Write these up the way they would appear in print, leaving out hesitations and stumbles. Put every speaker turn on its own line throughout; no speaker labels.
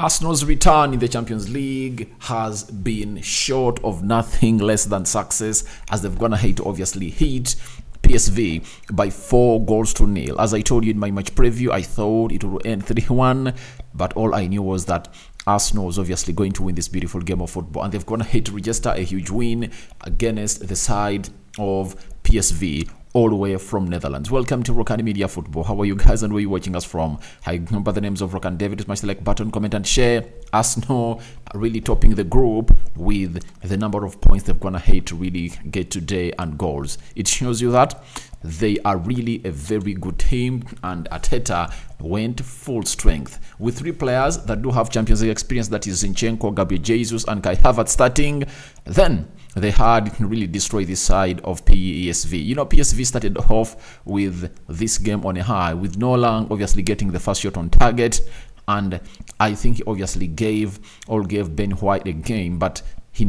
Arsenal's return in the Champions League has been short of nothing less than success, as they've gone ahead to obviously hit PSV by 4-0. As I told you in my match preview, I thought it would end 3-1, but all I knew was that Arsenal was obviously going to win this beautiful game of football, and they've gone ahead to register a huge win against the side of PSV, all the way from Netherlands. Welcome to Rokani Media Football. How are you guys and where are you watching us from? I remember the names of Rokani David. Smash the like button, comment and share. Arsenal really topping the group with the number of points they've gone ahead to really get today and goals. It shows you that they are really a very good team, and Arteta went full strength with 3 players that do have Champions League experience, that is Zinchenko, Gabriel Jesus and Kai Havertz starting. Then they had really destroyed this side of PSV. You know, PSV started off with this game on a high, with Nolan obviously getting the first shot on target, and I think he obviously gave Ben White a game, but he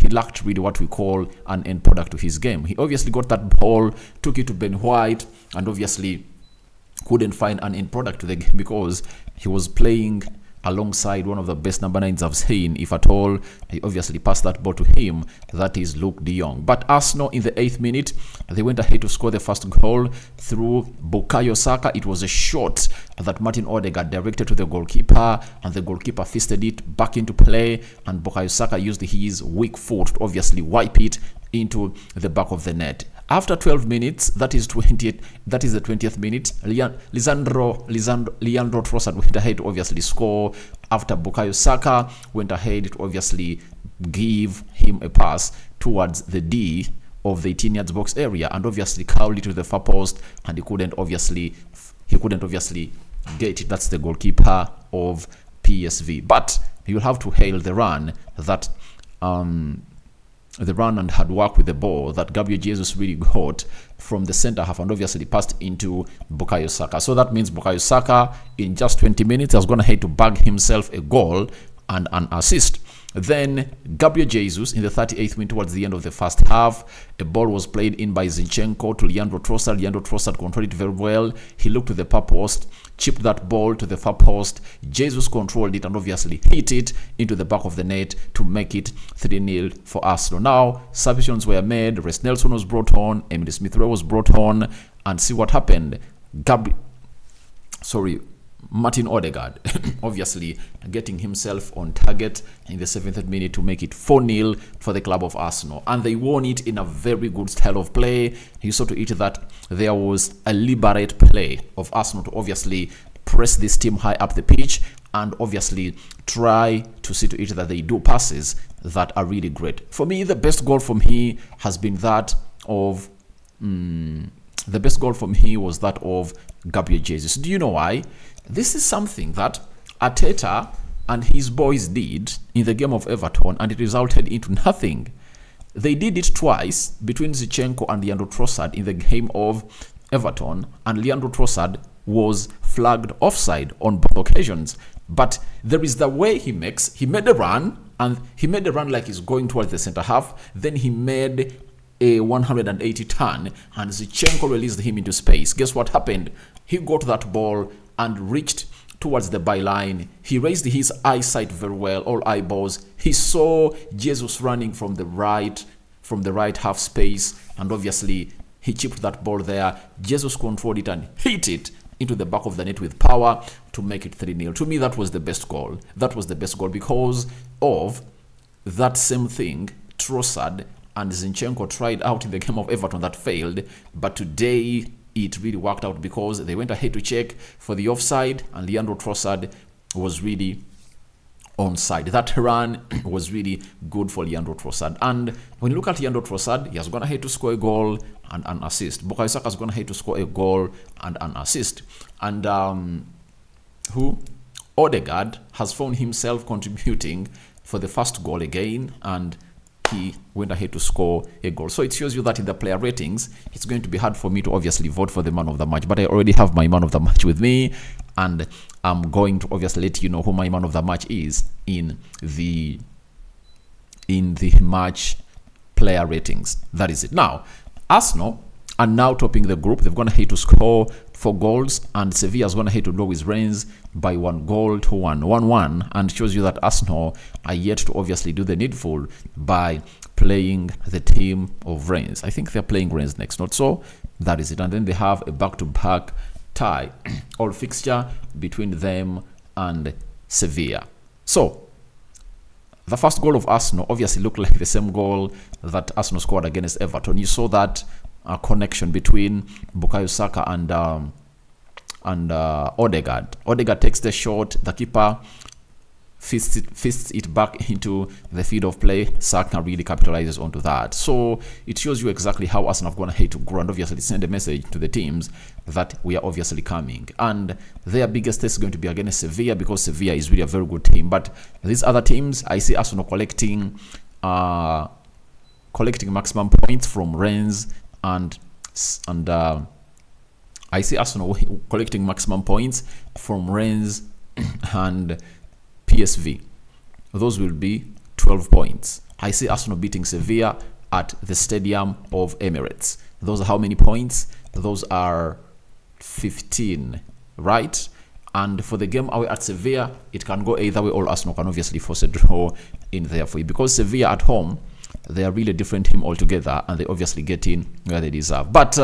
lacked really what we call an end product to his game. He obviously got that ball, took it to Ben White, and obviously couldn't find an end product to the game because he was playing alongside one of the best number 9s I've seen, if at all. He obviously passed that ball to him, that is Luke de Jong. But Arsenal in the 8th minute, they went ahead to score the first goal through Bukayo Saka. It was a shot that Martin Odegaard directed to the goalkeeper, and the goalkeeper fisted it back into play, and Bukayo Saka used his weak foot to obviously wipe it into the back of the net. After 12 minutes, that is the 20th minute, Leandro Trossard went ahead to obviously score after Bukayo Saka went ahead to obviously give him a pass towards the D of the 18-yard box area, and obviously curled it to the far post, and he couldn't obviously get it. That's the goalkeeper of PSV. But you'll have to hail the run that the run and hard work with the ball that Gabriel Jesus really got from the center half, and obviously passed into Bukayo Saka. So that means Bukayo Saka in just 20 minutes has gone ahead to bag himself a goal and an assist. Then Gabriel Jesus in the 38th minute, towards the end of the first half, a ball was played in by Zinchenko to Leandro Trossard. Leandro Trossard controlled it very well. He looked to the far post, chipped that ball to the far post. Jesus controlled it and obviously hit it into the back of the net to make it 3-0 for Arsenal. Now, substitutions were made. Reece Nelson was brought on. Emile Smith-Rowe was brought on. And see what happened. Martin Odegaard obviously getting himself on target in the 7th minute to make it 4-0 for the club of Arsenal, and they won it in a very good style of play. You saw to it that there was a liberate play of Arsenal to obviously press this team high up the pitch and obviously try to see to it that they do passes that are really great. For me, the best goal from here has been that of the best goal from here was that of Gabriel Jesus. Do you know why? This is something that Arteta and his boys did in the game of Everton, and it resulted into nothing. They did it twice between Zinchenko and Leandro Trossard in the game of Everton, and Leandro Trossard was flagged offside on both occasions. But there is the way he made a run, and he made a run like he's going towards the center half. Then he made a 180 turn, and Zinchenko released him into space. Guess what happened? He got that ball and reached towards the byline. He raised his eyesight very well, all eyeballs. He saw Jesus running from the right half space, and obviously he chipped that ball there. Jesus controlled it and hit it into the back of the net with power to make it 3-0. To me, that was the best goal. That was the best goal because of that same thing Trossard and Zinchenko tried out in the game of Everton that failed, but today it really worked out because they went ahead to check for the offside, and Leandro Trossard was really onside. That run was really good for Leandro Trossard. And when you look at Leandro Trossard, he has gone ahead to score a goal and an assist. Bukayo Saka has gone ahead to score a goal and an assist. And Odegaard has found himself contributing for the first goal again, and he went ahead to score a goal. So it shows you that in the player ratings, it's going to be hard for me to obviously vote for the man of the match, but I already have my man of the match with me, and I'm going to obviously let you know who my man of the match is in the match player ratings. That is it. Now, Arsenal are now topping the group. They've gone ahead to score 4 goals, and Sevilla is going to head to draw with Rennes by 1 goal to 1-1, and shows you that Arsenal are yet to obviously do the needful by playing the team of Rennes. I think they're playing Rennes next, not so? That is it. And then they have a back-to-back tie, all fixture between them and Sevilla. So, the first goal of Arsenal obviously looked like the same goal that Arsenal scored against Everton. You saw that connection between Bukayo Saka and Odegaard. Odegaard takes the shot, the keeper fists it back into the field of play. Saka really capitalizes onto that. So it shows you exactly how Arsenal have gone ahead to grow and obviously send a message to the teams that we are obviously coming. And their biggest test is going to be against Sevilla, because Sevilla is really a very good team. But these other teams, I see Arsenal collecting maximum points from Rennes and I see Arsenal collecting maximum points from Rennes and PSV. Those will be 12 points. I see Arsenal beating Sevilla at the Stadium of Emirates. Those are how many points? Those are 15, right? And for the game away at Sevilla, it can go either way, or Arsenal can obviously force a draw in there for you. Because Sevilla at home, they are really a different team altogether, and they obviously get in where they deserve. But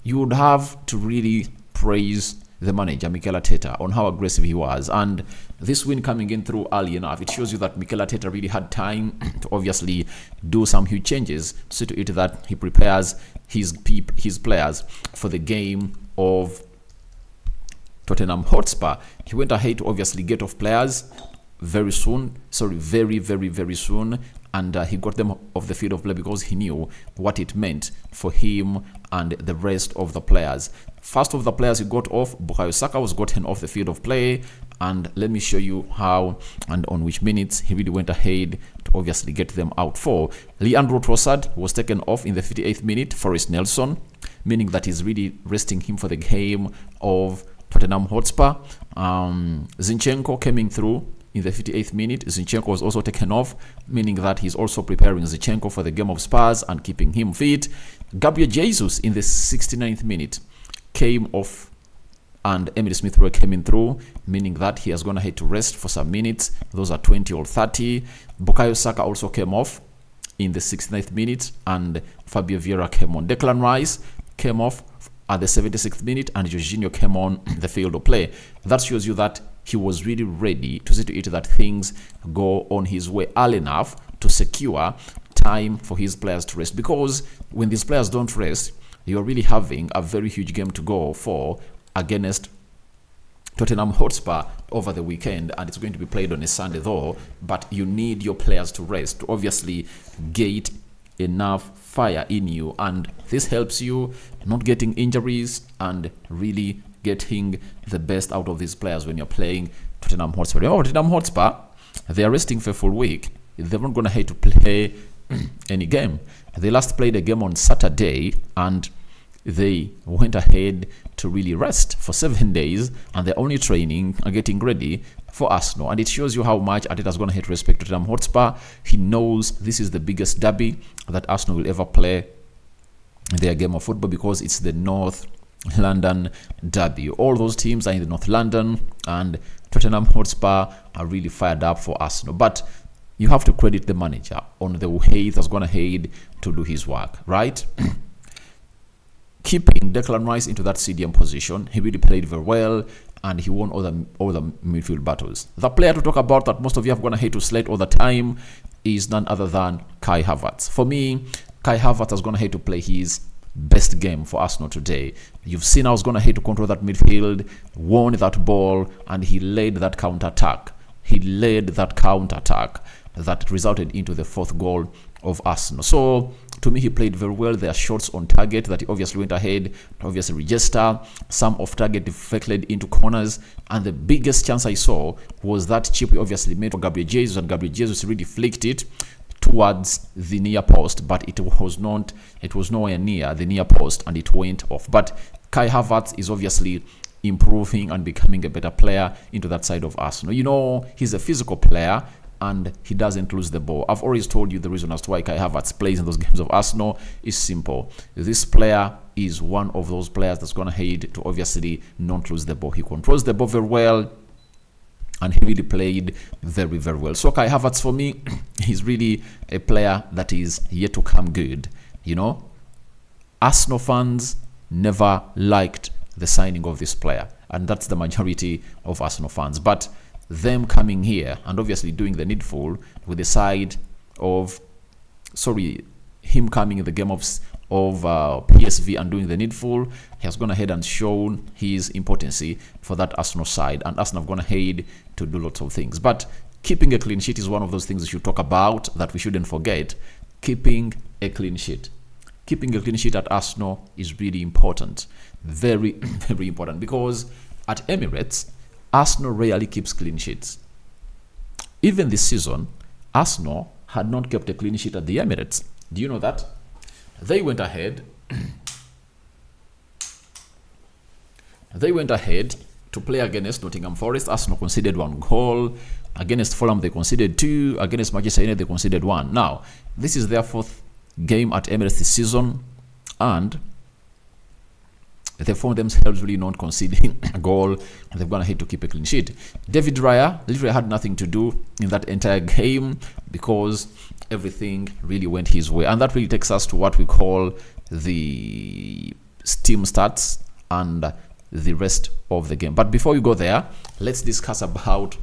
you would have to really praise the manager, Mikel Arteta, on how aggressive he was. And this win coming in through early enough, it shows you that Mikel Arteta really had time to obviously do some huge changes, so to it that he prepares his players for the game of Tottenham Hotspur. He went ahead to obviously get off players very soon, very soon, and he got them off the field of play because he knew what it meant for him and the rest of the players. First of the players he got off, Bukayo Saka was gotten off the field of play, and let me show you how and on which minutes he really went ahead to obviously get them out for. Leandro Trossard was taken off in the 58th minute for Forest Nelson, meaning that he's really resting him for the game of Tottenham Hotspur. Zinchenko coming through in the 58th minute. Zinchenko was also taken off, meaning that he's also preparing Zinchenko for the game of Spurs and keeping him fit. Gabriel Jesus in the 69th minute came off, and Emile Smith-Rowe came in through, meaning that he has gone ahead to rest for some minutes. Those are 20 or 30. Bukayo Saka also came off in the 69th minute, and Fabio Vieira came on. Declan Rice came off at the 76th minute, and Jorginho came on the field of play. That shows you that he was really ready to see to it that things go on his way early enough to secure time for his players to rest. Because when these players don't rest, you're really having a very huge game to go for against Tottenham Hotspur over the weekend, and it's going to be played on a Sunday though. But you need your players to rest to obviously get enough fire in you, and this helps you not getting injuries and really getting the best out of these players when you're playing Tottenham Hotspur. Tottenham Hotspur, they are resting for a full week. They're not going to have to play any game. They last played a game on Saturday, and they went ahead to really rest for 7 days, and they're only training and getting ready for Arsenal. And it shows you how much Arteta's going to hate to respect Tottenham Hotspur. He knows this is the biggest derby that Arsenal will ever play in their game of football, because it's the North London derby. All those teams are in the North London, and Tottenham Hotspur are really fired up for Arsenal. But you have to credit the manager on the way he's going ahead to do his work, right? Keeping Declan Rice into that CDM position, he really played very well, and he won all the midfield battles. The player to talk about that most of you have gone ahead to slate all the time is none other than Kai Havertz. For me, Kai Havertz has gone ahead to play his best game for Arsenal today. You've seen how he's gone ahead to control that midfield, won that ball, and he led that counter-attack. He led that counter-attack that resulted into the 4th goal of Arsenal. So to me, he played very well. There are shots on target that he obviously went ahead to obviously register. Some off target deflected into corners, and the biggest chance I saw was that chip he obviously made for Gabriel Jesus, and Gabriel Jesus really flicked it towards the near post, but it was nowhere near the near post, and it went off. But Kai Havertz is obviously improving and becoming a better player into that side of Arsenal. You know, he's a physical player, and he doesn't lose the ball. I've always told you the reason as to why Kai Havertz plays in those games of Arsenal is simple. This player is one of those players that's going to hate to obviously not lose the ball. He controls the ball very well, and he really played very, very well. So Kai Havertz, for me, he's really a player that is yet to come good. You know, Arsenal fans never liked the signing of this player, and that's the majority of Arsenal fans. But them coming here and obviously doing the needful with the side of, him coming in the game of PSV and doing the needful, he has gone ahead and shown his importance for that Arsenal side, and Arsenal have gone ahead to do lots of things. But keeping a clean sheet is one of those things we should talk about, that we shouldn't forget. Keeping a clean sheet. Keeping a clean sheet at Arsenal is really important. Very, very important, because at Emirates, Arsenal rarely keeps clean sheets. Even this season, Arsenal had not kept a clean sheet at the Emirates. Do you know that? They went ahead. They went ahead to play against Nottingham Forest. Arsenal conceded 1 goal. Against Fulham, they conceded 2. Against Manchester United, they conceded 1. Now, this is their 4th game at Emirates this season, and they found themselves really not conceding a goal, and they've gone ahead to keep a clean sheet. David Raya literally had nothing to do in that entire game, because everything really went his way. And that really takes us to what we call the team stats and the rest of the game. But before we go there, let's discuss about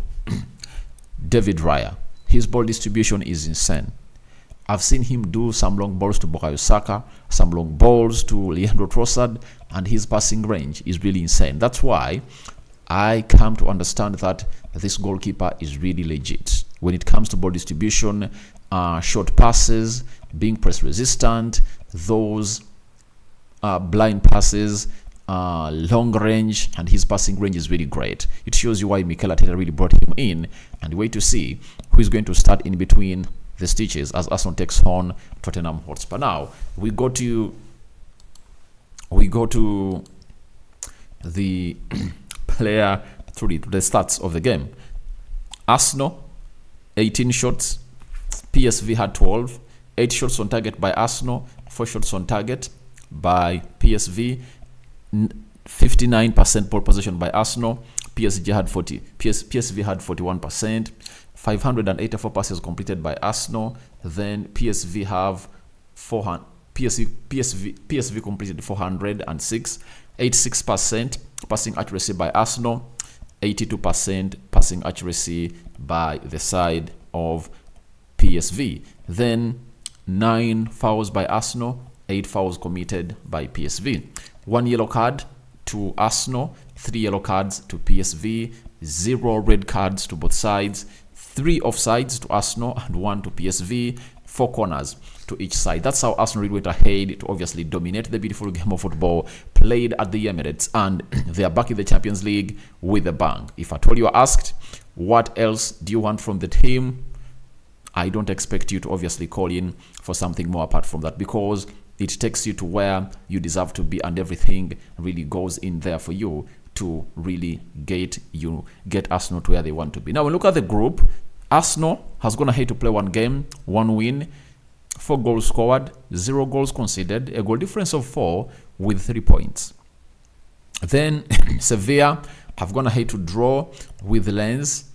David Raya. His ball distribution is insane. I've seen him do some long balls to Bukayo Saka, some long balls to Leandro Trossard, and his passing range is really insane. That's why I come to understand that this goalkeeper is really legit. When it comes to ball distribution, short passes, being press resistant, those blind passes, long range, and his passing range is really great. It shows you why Mikel Arteta really brought him in, and wait to see who is going to start in between the stitches as Arsenal takes on Tottenham Hotspur. Now we go to the player through the stats of the game. Arsenal 18 shots, PSV had 12. 8 shots on target by Arsenal, 4 shots on target by PSV. 59% ball possession by Arsenal. PSV had 41%. 584 passes completed by Arsenal. Then PSV have 400. PSV completed 406. 86% passing accuracy by Arsenal. 82% passing accuracy by the side of PSV. Then 9 fouls by Arsenal, 8 fouls committed by PSV. 1 yellow card to Arsenal, 3 yellow cards to PSV, 0 red cards to both sides, 3 offsides to Arsenal and 1 to PSV, 4 corners to each side. That's how Arsenal really went ahead to obviously dominate the beautiful game of football played at the Emirates, and they are back in the Champions League with a bang. If at all you are asked, what else do you want from the team? I don't expect you to obviously call in for something more apart from that, because it takes you to where you deserve to be, and everything really goes in there for you to really get Arsenal to where they want to be. Now, we look at the group. Arsenal has gone ahead to play 1 game, 1 win, 4 goals scored, 0 goals conceded, a goal difference of 4 with 3 points. Then Sevilla have gone ahead to draw with Lens,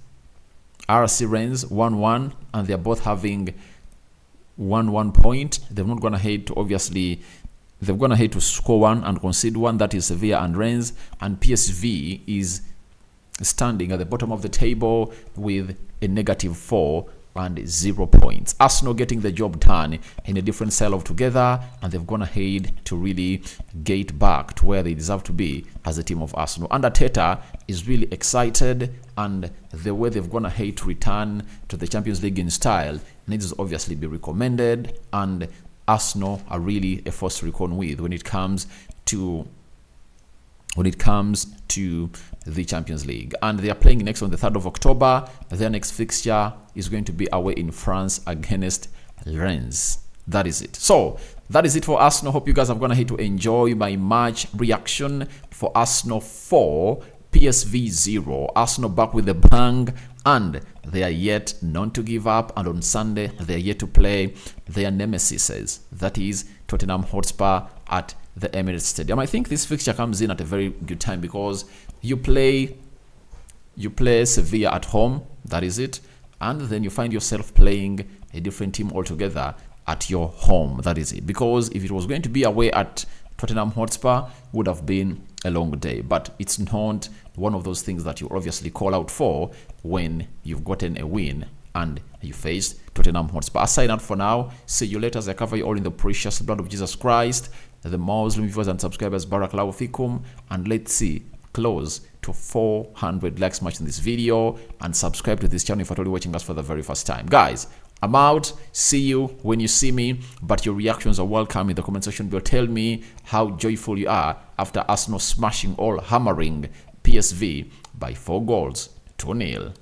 RC Rennes 1-1, and they're both having 1 point. They've not gone ahead to obviously, they've gone ahead to score 1 and concede 1. That is Sevilla and Rennes, and PSV is standing at the bottom of the table with a -4 and 0 points. Arsenal getting the job done in a different style of together, and they've gone ahead to really get back to where they deserve to be as a team of Arsenal. And Arteta is really excited, and the way they've gone ahead to return to the Champions League in style needs to obviously be recommended, and Arsenal are really a force to reckon with when it comes to the Champions League. And they are playing next on the 3rd of October. Their next fixture is going to be away in France against Rennes. That is it. So that is it for Arsenal. Hope you guys have gone ahead to enjoy my match reaction for Arsenal 4, PSV 0. Arsenal back with a bang, and they are yet not to give up. And on Sunday, they are yet to play their nemesis, that is Tottenham Hotspur at the Emirates Stadium. I think this fixture comes in at a very good time because you play Sevilla at home, that is it, and then you find yourself playing a different team altogether at your home, that is it. Because if it was going to be away at Tottenham Hotspur, would have been a long day, but it's not one of those things that you obviously call out for when you've gotten a win and you faced Tottenham Hotspur. I sign out for now. See you later as I cover you all in the precious blood of Jesus Christ. The Muslim viewers and subscribers, Barakallahu Fikum, and let's see close to 400 likes much in this video, and subscribe to this channel if you're only watching us for the very first time. Guys, I'm out. See you when you see me, but your reactions are welcome in the comment section below. Tell me how joyful you are after Arsenal smashing or hammering PSV by 4 goals to 0.